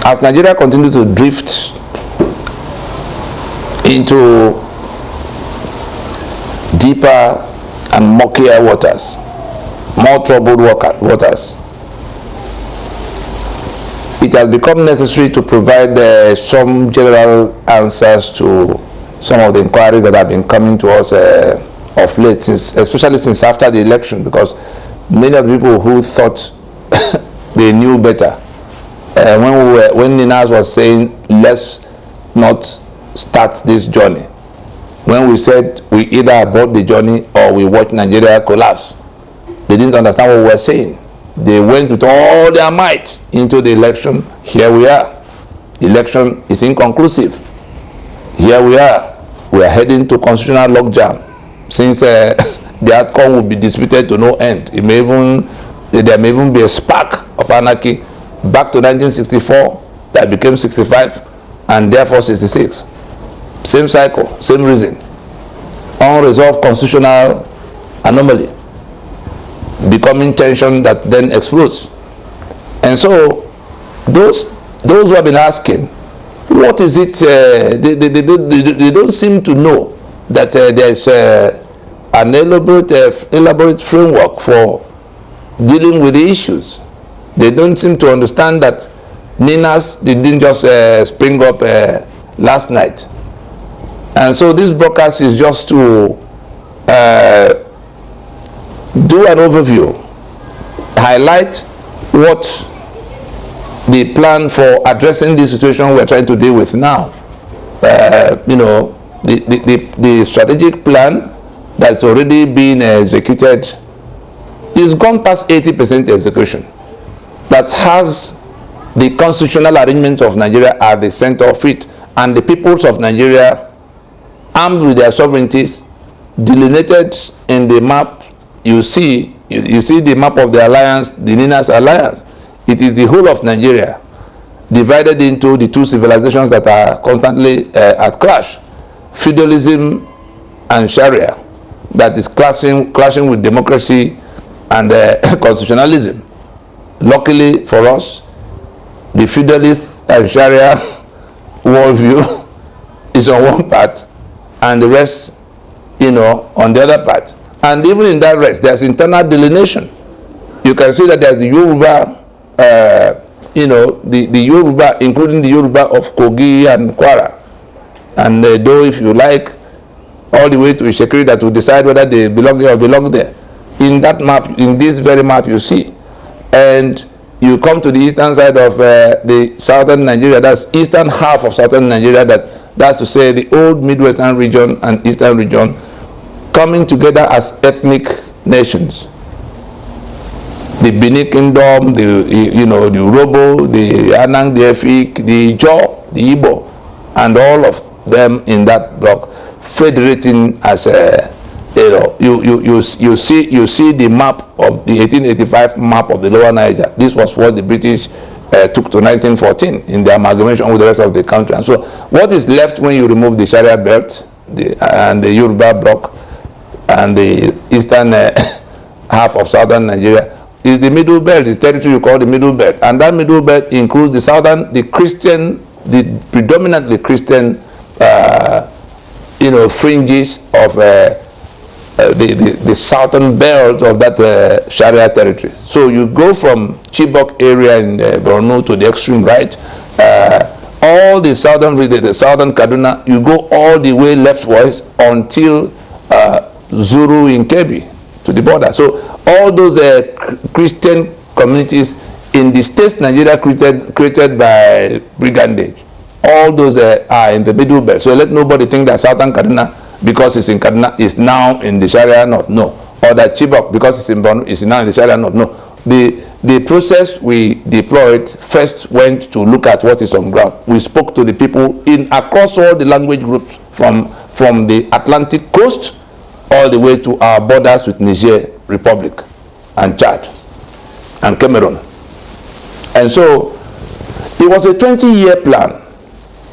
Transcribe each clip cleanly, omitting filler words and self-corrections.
as Nigeria continues to drift into deeper and murkier waters, more troubled waters, it has become necessary to provide some general answers to some of the inquiries that have been coming to us of late, especially since after the election, because many of the people who thought they knew better, when NINAS was saying, let's not start this journey, when we said we either abort the journey or we watch Nigeria collapse, they didn't understand what we were saying. They went with all their might into the election. Here we are. The election is inconclusive. Here we are. We are heading to constitutional logjam. Since the outcome will be disputed to no end, there may even be a spark of anarchy back to 1964 that became 65 and therefore 66. Same cycle, same reason. Unresolved constitutional anomaly, becoming tension that then explodes. And so those who have been asking, what is it, they don't seem to know that there's an elaborate framework for dealing with the issues. They don't seem to understand that NINAS didn't just spring up last night. And so this broadcast is just to do an overview, highlight what the plan for addressing the situation we're trying to deal with now. You know, the strategic plan that's already been executed is gone past 80% execution. That has the constitutional arrangement of Nigeria at the center of it, and the peoples of Nigeria, armed with their sovereignties, delineated in the map. You see the map of the alliance, the NINAS alliance. It is the whole of Nigeria divided into the two civilizations that are constantly at clash: feudalism and Sharia, that is clashing with democracy and constitutionalism. Luckily for us, the feudalist and Sharia worldview is on one part, and the rest, you know, on the other part. And even in that rest, there's internal delineation. You can see that there's the Yoruba, you know, the Yoruba, including the Yoruba of Kogi and Kwara. And though, if you like, all the way to Ishekiri, that will decide whether they belong here or belong there. In that map, in this very map, you see. And you come to the eastern side of the southern Nigeria, that's eastern half of southern Nigeria, that's to say the old Midwestern region and eastern region, coming together as ethnic nations. The Bini Kingdom, the Urobo, the Anang, the Efik, the Ijaw, the Igbo, and all of them in that block, federating as a, you see the map of the 1885 map of the Lower Niger. This was what the British took to 1914 in the amalgamation with the rest of the country. And so what is left when you remove the Sharia belt and the Yoruba block and the eastern half of southern Nigeria is the middle belt, the territory you call the middle belt. And that middle belt includes the southern, the predominantly Christian fringes of the southern belt of that Sharia territory. So you go from Chibok area in Borno to the extreme right, all the southern Kaduna, you go all the way leftwards until Zuru in Kebbi to the border. So all those Christian communities in the states Nigeria created by brigandage, all those are in the middle belt. So let nobody think that southern Kaduna, because it's in Kaduna, is now in the Sharia North. No. Or that Chibok, because it's in Borno, is now in the Sharia North. No. The process we deployed first went to look at what is on ground. We spoke to the people across all the language groups from the Atlantic coast all the way to our borders with Niger Republic and Chad and Cameroon. And so it was a 20-year plan.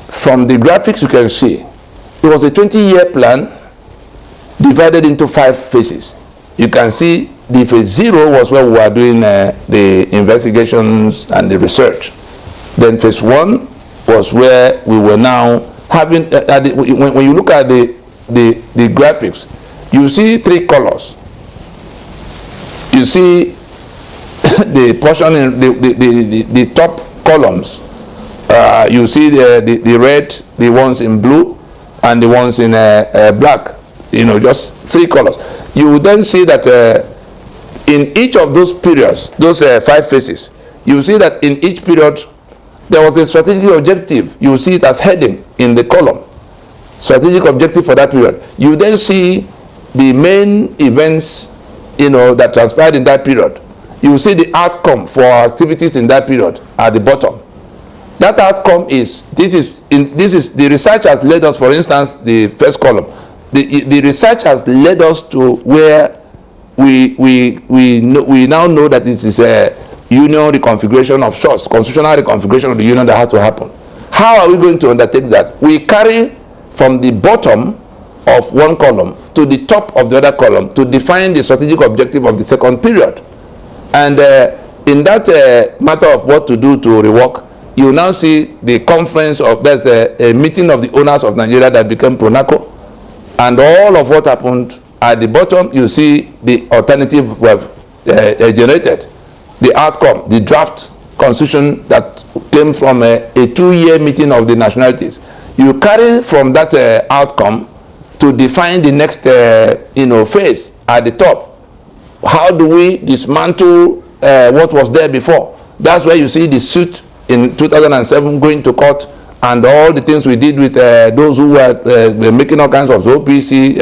From the graphics you can see, it was a 20-year plan divided into 5 phases. You can see the phase 0 was where we were doing the investigations and the research. Then phase 1 was where we were now having, when you look at the graphics, you see 3 colors. You see the portion in the top columns. You see the red, the ones in blue, and the ones in black. You know, just 3 colors. You will then see that in each of those periods, those 5 phases, you see that in each period there was a strategic objective. You see it as heading in the column. Strategic objective for that period. You then see the main events, you know, that transpired in that period. You see the outcome for activities in that period at the bottom. That outcome is, this is the research has led us, for instance, the first column. The research has led us to where we now know that it is a union reconfiguration of sorts, constitutional reconfiguration of the union that has to happen. How are we going to undertake that? We carry from the bottom of one column to the top of the other column to define the strategic objective of the second period. And in that matter of what to do to rework, you now see the conference of, there's a meeting of the owners of Nigeria that became PRONACO, and all of what happened at the bottom, you see the alternative were generated, the outcome, the draft constitution that came from a 2-year meeting of the nationalities. You carry from that outcome to define the next phase at the top. How do we dismantle what was there before? That's where you see the suit in 2007 going to court, and all the things we did with those who were making all kinds of OPC,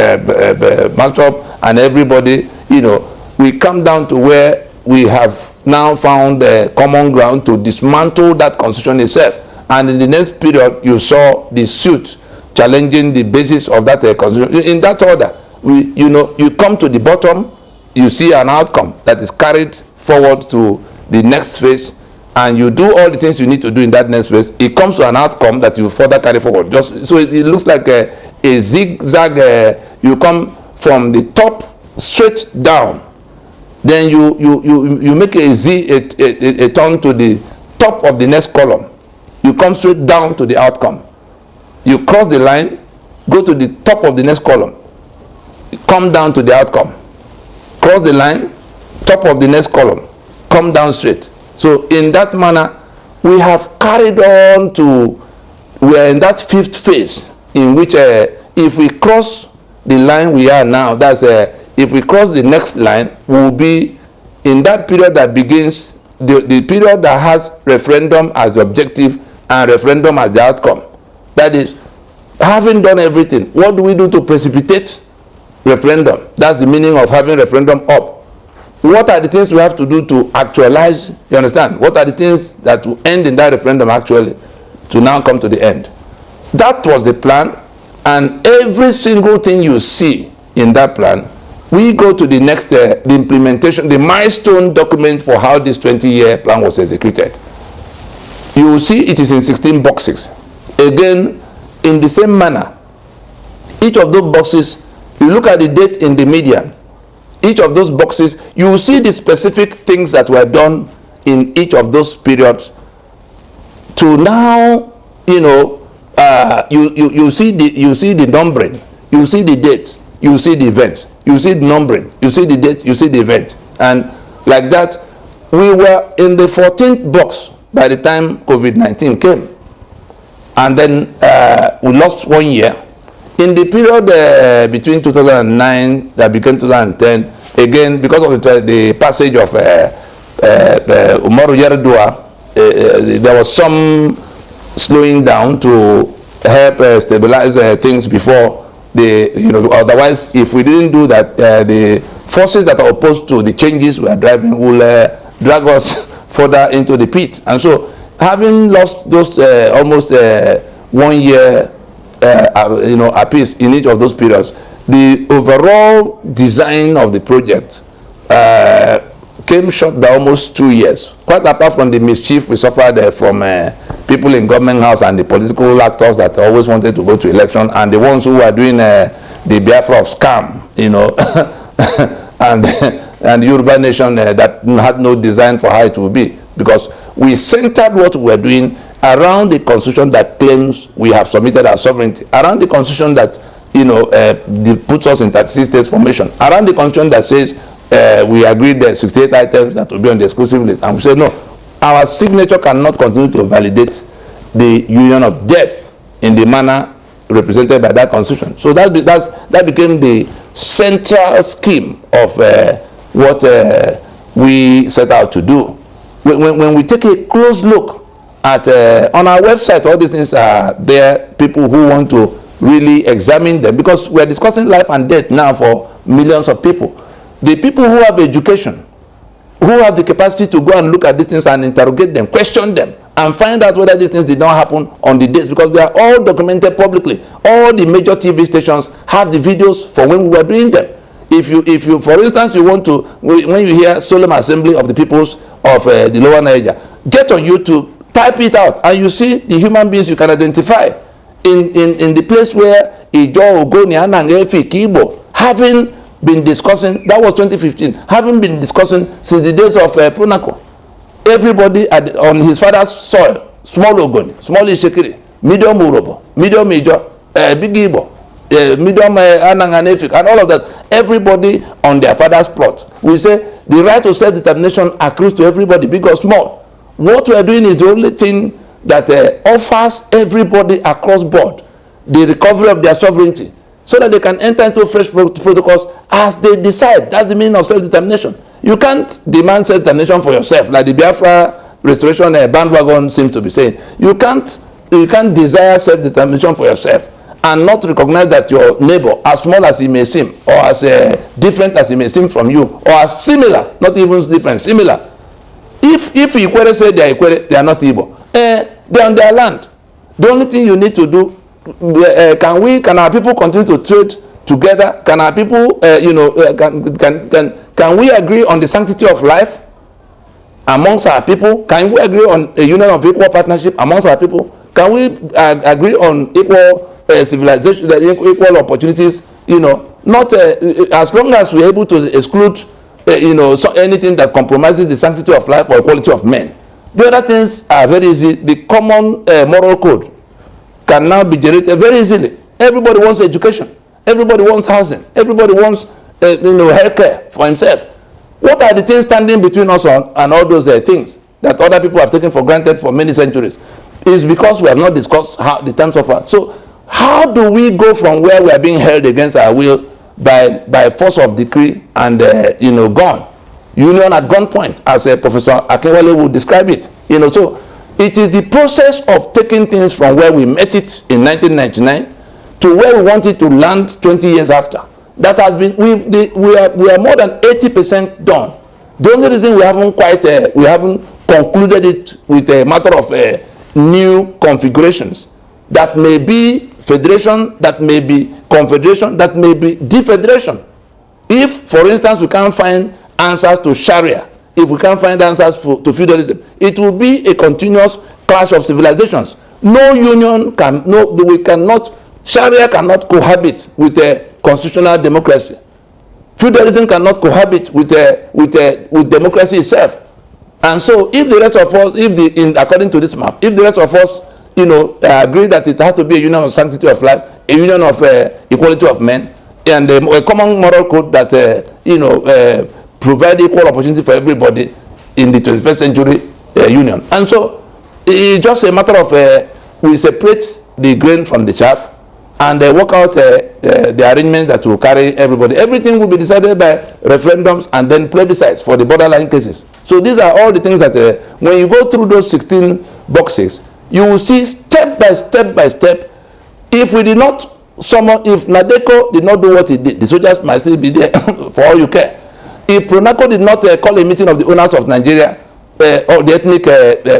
matchup, and everybody. You know, we come down to where we have now found common ground to dismantle that constitution itself. And in the next period, you saw the suit challenging the basis of that constitution. In that order, you come to the bottom, you see an outcome that is carried forward to the next phase, and you do all the things you need to do in that next phase. It comes to an outcome that you further carry forward. Just so it looks like a zigzag. You come from the top straight down, then you make a turn to the top of the next column. You come straight down to the outcome. You cross the line, go to the top of the next column, come down to the outcome. Cross the line, top of the next column, come down straight. So in that manner, we have carried on to, we are in that 5th phase, in which if we cross the line we are now, that's if we cross the next line, we will be in that period that begins, the period that has referendum as the objective and referendum as the outcome. That is, having done everything, what do we do to precipitate referendum? That's the meaning of having referendum up. What are the things we have to do to actualize? You understand? What are the things that will end in that referendum actually to now come to the end? That was the plan, and every single thing you see in that plan, we go to the next, the implementation, the milestone document for how this 20-year plan was executed. You will see it is in 16 boxes. Again, in the same manner, each of those boxes, you look at the date in the median. Each of those boxes, you will see the specific things that were done in each of those periods to now, you know, you see the numbering, you see the dates, you see the events, you see the numbering, you see the dates, you see the event. And like that, we were in the 14th box by the time COVID-19 came. And then we lost 1 year. In the period between 2009 that became 2010, again, because of the passage of Umaru Yar'Adua, there was some slowing down to help stabilize things before the, you know, otherwise, if we didn't do that, the forces that are opposed to the changes we are driving will drag us further into the pit. And so, having lost those almost 1 year, you know, apiece in each of those periods, the overall design of the project came short by almost 2 years. Quite apart from the mischief we suffered from people in government house and the political actors that always wanted to go to election, and the ones who were doing the Biafra of scam, you know, and the urban nation that had no design for how it would be. because we centered what we were doing around the constitution that claims we have submitted our sovereignty, around the constitution that, you know, puts us in 36 states formation, around the constitution that says we agreed the 68 items that will be on the exclusive list, and we said no, our signature cannot continue to validate the union of death in the manner represented by that constitution. So that became the central scheme of what we set out to do. When we take a close look at on our website, all these things are there. People who want to really examine them, because we're discussing life and death now for millions of people. The people who have education, who have the capacity to go and look at these things and interrogate them, question them, and find out whether these things did not happen on the dates, because they are all documented publicly. All the major TV stations have the videos for when we were doing them. If you, for instance, you want to, when you hear Solemn Assembly of the Peoples of the Lower Niger, get on YouTube, type it out, and you see the human beings you can identify in the place where Ijo, Ogoni, Anang, Efi, Igbo, having been discussing, that was 2015, having been discussing since the days of Pronaco. Everybody on his father's soil, small Ogoni, small Ishekiri, medium Urobo, medium Ijo, big Igbo, medium Anang and Efik, and all of that, everybody on their father's plot. We say the right to self-determination accrues to everybody, big or small. What we are doing is the only thing that offers everybody across board the recovery of their sovereignty, so that they can enter into fresh protocols as they decide. That's the meaning of self-determination. You can't demand self-determination for yourself, like the Biafra restoration bandwagon seems to be saying. You can't desire self-determination for yourself and not recognize that your neighbor, as small as he may seem, or as different as he may seem from you, or as similar, not even different, similar. If Ikwere say they are Ikwere, they are not Igbo. They are on their land. The only thing you need to do, can our people continue to trade together? Can our people, can we agree on the sanctity of life amongst our people? Can we agree on a union of equal partnership amongst our people? Can we agree on equal civilization, equal opportunities? Not as long as we're able to exclude, anything that compromises the sanctity of life or equality of men. The other things are very easy. The common moral code can now be generated very easily. Everybody wants education. Everybody wants housing. Everybody wants, healthcare for himself. What are the things standing between us and all those things that other people have taken for granted for many centuries? It's because we have not discussed the terms of our. So how do we go from where we are being held against our will by force of decree and gone? Union at gunpoint, as Professor Akinwale would describe it. So it is the process of taking things from where we met it in 1999 to where we want it to land 20 years after. That has been, we are more than 80% done. The only reason we haven't concluded it with a matter of new configurations that may be federation, that may be confederation, that may be defederation. If, for instance, we can't find answers to Sharia, if we can't find answers to feudalism, it will be a continuous clash of civilizations. No union can, Sharia cannot cohabit with a constitutional democracy. Feudalism cannot cohabit with democracy itself. And so, if the rest of us, according to this map, if the rest of us, agree that it has to be a union of sanctity of life, a union of equality of men, and a common moral code that provide equal opportunity for everybody in the 21st century union. And so it's just a matter of we separate the grain from the chaff and work out the arrangements that will carry everybody. Everything will be decided by referendums and then plebiscites for the borderline cases. So these are all the things that when you go through those 16 boxes, you will see step by step. If we did not summon, if Nadeko did not do what he did, the soldiers might still be there for all you care. If Pronaco did not call a meeting of the owners of Nigeria, or the ethnic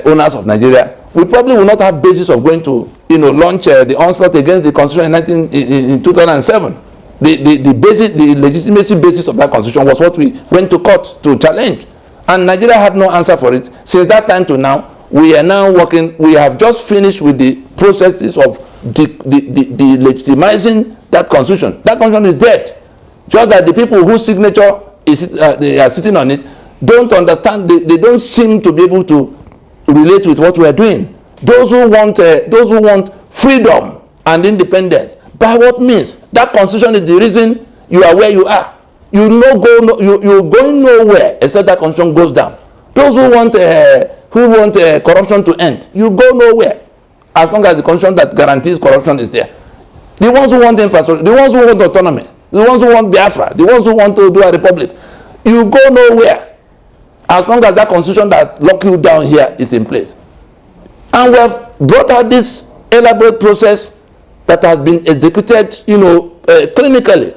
owners of Nigeria, we probably will not have basis of going to, launch the onslaught against the constitution in 2007. The legitimacy basis of that constitution was what we went to court to challenge, and Nigeria had no answer for it. Since that time to now, we are now working. We have just finished with the processes of legitimizing that constitution. That constitution is dead. Just that the people whose signature they are sitting on it, don't understand, they don't seem to be able to relate with what we are doing. Those who want freedom and independence, by what means? That constitution is the reason you are where you are. You're going nowhere except that constitution goes down. Those who want corruption to end, you go nowhere as long as the constitution that guarantees corruption is there. The ones who want infrastructure, the ones who want autonomy, the ones who want Biafra, the ones who want to do a republic, you go nowhere as long as that constitution that lock you down here is in place. And we have brought out this elaborate process that has been executed, clinically,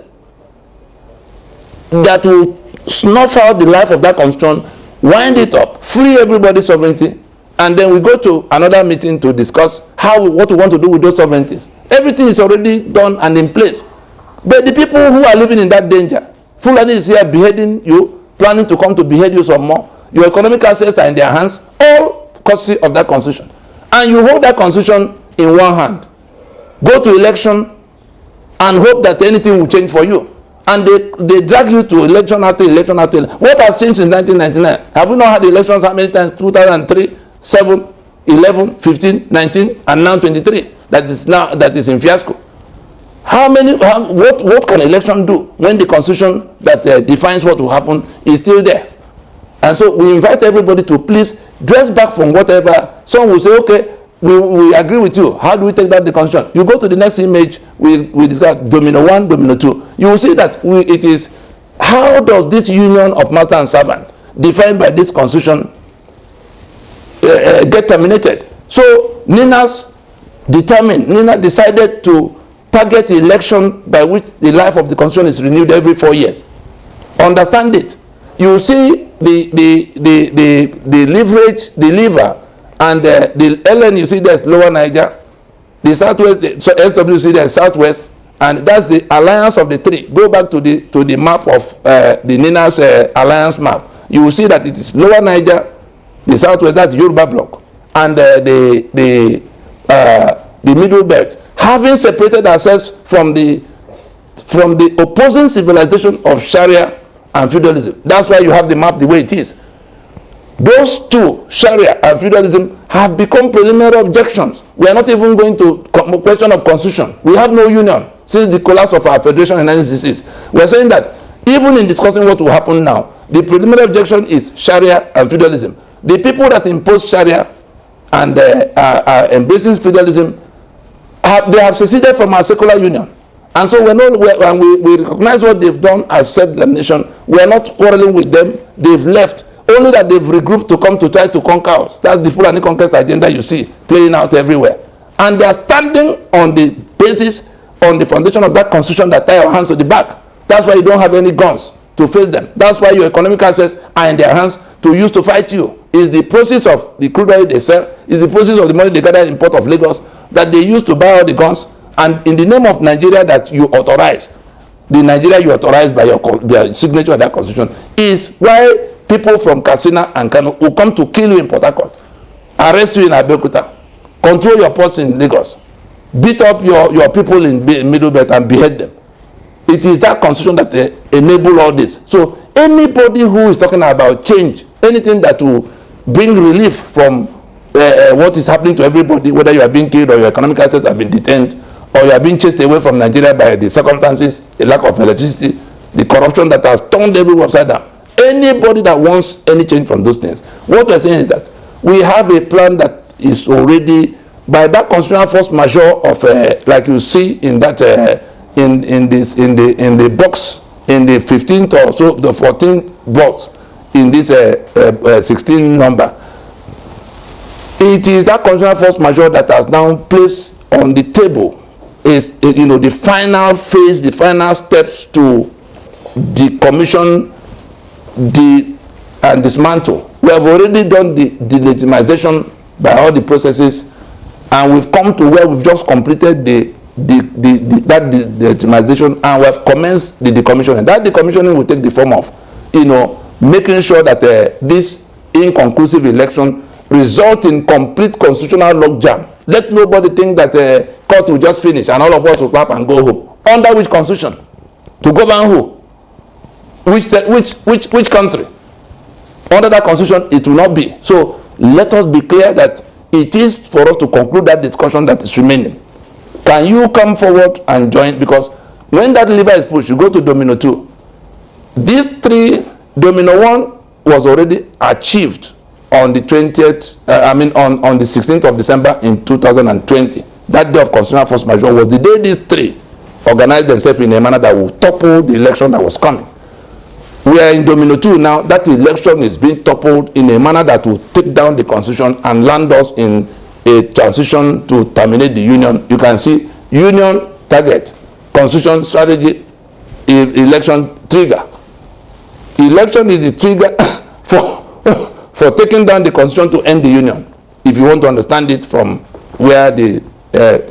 that will snuff out the life of that constitution, wind it up, free everybody's sovereignty, and then we go to another meeting to discuss what we want to do with those sovereignties. Everything is already done and in place. But the people who are living in that danger, Fulani is here beheading you, planning to come to behead you some more. Your economic assets are in their hands, all courtesy of that constitution. And you hold that constitution in one hand, go to election and hope that anything will change for you. And they drag you to election after election after election. What has changed since 1999? Have we not had elections how many times? 2003, 7, 11, 15, 19, and now 23. That is in fiasco. What can election do when the constitution that defines what will happen is still there? And so we invite everybody to please dress back from whatever. Some will say, okay, we agree with you. How do we take back the constitution? You go to the next image, we discuss domino 1, domino 2. You will see that it is, how does this union of master and servant defined by this constitution get terminated? So NINAS decided to target the election by which the life of the constitution is renewed every 4 years. Understand it. You see the leverage, the lever, and the LN, you see there's Lower Niger, the Southwest, so SWC there's Southwest, and that's the alliance of the three. Go back to the map of the NINAS alliance map. You will see that it is Lower Niger, the Southwest, that's Yoruba bloc, and the Middle Belt, having separated ourselves from the opposing civilization of Sharia and feudalism. That's why you have the map the way it is. Those two, Sharia and feudalism, have become preliminary objections. We are not even going to question of constitution. We have no union since the collapse of our federation in 1966. We are saying that even in discussing what will happen now, the preliminary objection is Sharia and feudalism. The people that impose Sharia and are embracing feudalism, they have seceded from our secular union. And so we recognize what they've done as self-determination. We are not quarreling with them. They've left. Only that they've regrouped to come to try to conquer us. That's the Fulani conquest agenda you see playing out everywhere. And they are standing on the basis, on the foundation of that constitution that tie our hands to the back. That's why you don't have any guns to face them. That's why your economic assets are in their hands to use to fight you. It's the process of the crude oil they sell, it's the process of the money they gather in Port of Lagos that they use to buy all the guns. And in the name of Nigeria that you authorize, the Nigeria you authorize by your signature of that constitution, is why people from Katsina and Kano will come to kill you in Port Harcourt, arrest you in Abeokuta, control your ports in Lagos, beat up your people in Middle Belt and behead them. It is that constitution that enable all this. So anybody who is talking about change, anything that will bring relief from what is happening to everybody, whether you are being killed or your economic assets have been detained, or you are being chased away from Nigeria by the circumstances, the lack of electricity, the corruption that has turned everyone upside down. Anybody that wants any change from those things, what we're saying is that we have a plan that is already, by that constitutional force majeure of like you see in that in the box, in the 15th or so, the 14th box in this 16 number. It is that constitutional force majeure that has now placed on the table is the final phase, the final steps to decommission and dismantle. We have already done the delegitimization by all the processes, and we've come to where we've just completed that delegitimization, and we have commenced the decommissioning. That decommissioning will take the form of, making sure that this inconclusive election result in complete constitutional logjam. Let nobody think that court will just finish and all of us will clap and go home. Under which constitution? To govern who? Which country? Under that constitution, it will not be. So let us be clear that it is for us to conclude that discussion that is remaining. Can you come forward and join? Because when that lever is pushed, you go to domino 2. These three, domino 1 was already achieved on the 20th, on the 16th of December in 2020. That day of constitutional force majeure was the day these three organized themselves in a manner that will topple the election that was coming. We are in domino 2 now. That election is being toppled in a manner that will take down the constitution and land us in a transition to terminate the union. You can see union target, constitution strategy, election trigger. Election is the trigger for taking down the constitution to end the union, if you want to understand it from where the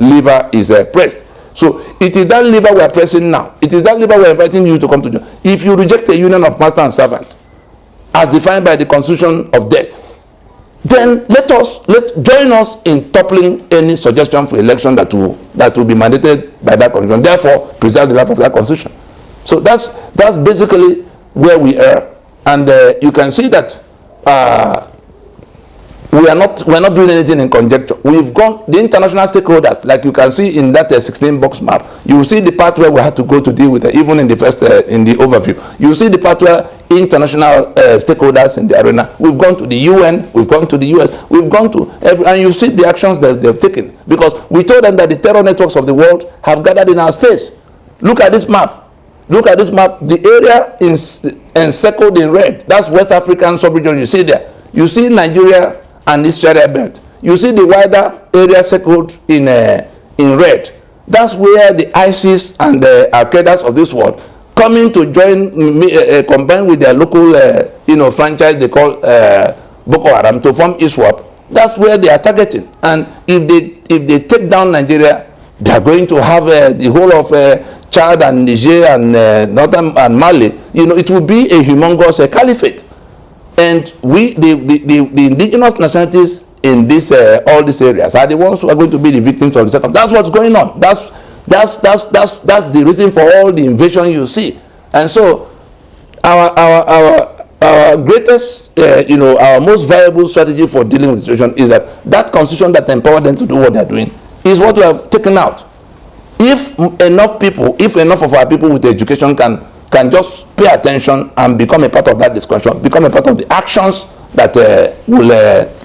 lever is pressed. So it is that lever we are pressing now. It is that lever we are inviting you to come to join. If you reject a union of master and servant as defined by the constitution of death, then join us in toppling any suggestion for election that will be mandated by that constitution. Therefore, preserve the life of that constitution. So that's basically where we are, and you can see that we're not doing anything in conjecture. We've gone the international stakeholders, like you can see in that 16-box map. You see the part where we had to go to deal with it, even in the first in the overview. You see the part where international stakeholders in the arena. We've gone to the UN, we've gone to the US, we've gone to and you see the actions that they've taken, because we told them that the terror networks of the world have gathered in our space. Look at this map. Look at this map. The area is encircled in red. That's West African sub-region. You see there. You see Nigeria and this Sharia belt. You see the wider area circled in red. That's where the ISIS and the Al-Qaeda of this world coming to join, combine with their local, franchise they call Boko Haram to form ISWAP. That's where they are targeting. And if they take down Nigeria, they are going to have the whole of Chad and Niger and Northern and Mali. It will be a humongous caliphate. And the indigenous nationalities in all these areas are the ones who are going to be the victims of the second. That's what's going on. That's the reason for all the invasion you see. And so our greatest, our most viable strategy for dealing with the situation is that constitution that empowered them to do what they're doing is what we have taken out. If enough of our people with education can just pay attention and become a part of that discussion, become a part of the actions that will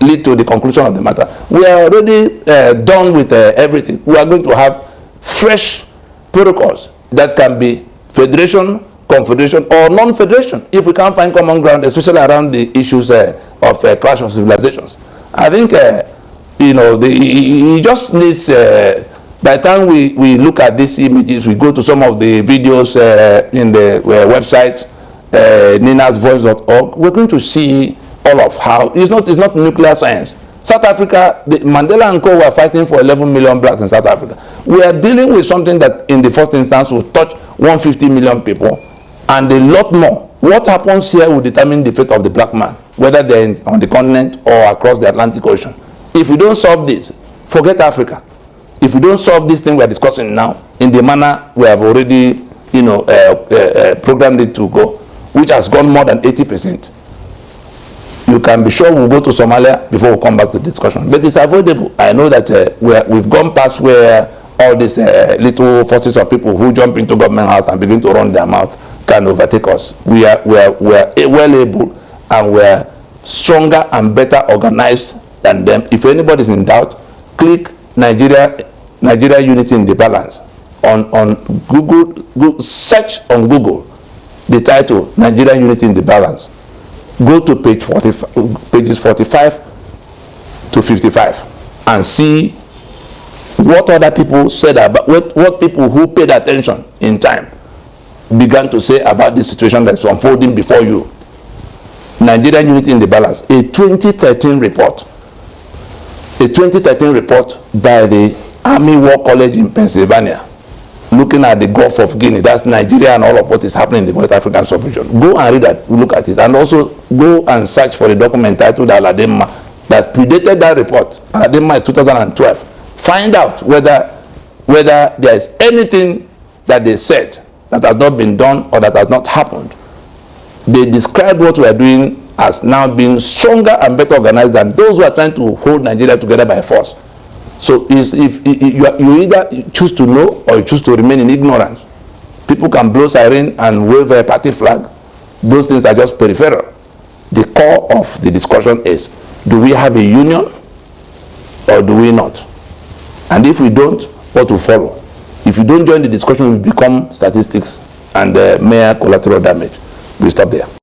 lead to the conclusion of the matter. We are already done with everything. We are going to have fresh protocols that can be federation, confederation, or non-federation if we can't find common ground, especially around the issues of clash of civilizations. I think it just needs. By the time we look at these images, we go to some of the videos in the website, ninasvoice.org, we're going to see all of how it's not nuclear science. South Africa, Mandela and co were fighting for 11 million blacks in South Africa. We are dealing with something that in the first instance will touch 150 million people and a lot more. What happens here will determine the fate of the black man, whether they're on the continent or across the Atlantic Ocean. If we don't solve this, forget Africa. If we don't solve this thing we are discussing now in the manner we have already, programmed it to go, which has gone more than 80%, you can be sure we'll go to Somalia before we come back to the discussion. But it's avoidable. I know that we've gone past where all these little forces of people who jump into government house and begin to run their mouth can overtake us. We are well able, and we're stronger and better organized than them. If anybody is in doubt, click Nigeria Unity in the Balance on Google, search on Google the title Nigeria Unity in the Balance. Go to pages 45 to 55 and see what other people said about what people who paid attention in time began to say about the situation that's unfolding before you. Nigeria Unity in the Balance, a 2013 report. A 2013 report by the Army War College in Pennsylvania, looking at the Gulf of Guinea, that's Nigeria, and all of what is happening in the West African sub-region. Go and read that, look at it, and also go and search for the document titled Ala-Igbo that predated that report. Ala-Igbo is 2012. Find out whether there is anything that they said that has not been done or that has not happened. They described what we are doing as now being stronger and better organized than those who are trying to hold Nigeria together by force. So if you either choose to know or you choose to remain in ignorance. People can blow siren and wave a party flag. Those things are just peripheral. The core of the discussion is, do we have a union or do we not? And if we don't, what will follow? If you don't join the discussion, we become statistics and mere collateral damage. We stop there.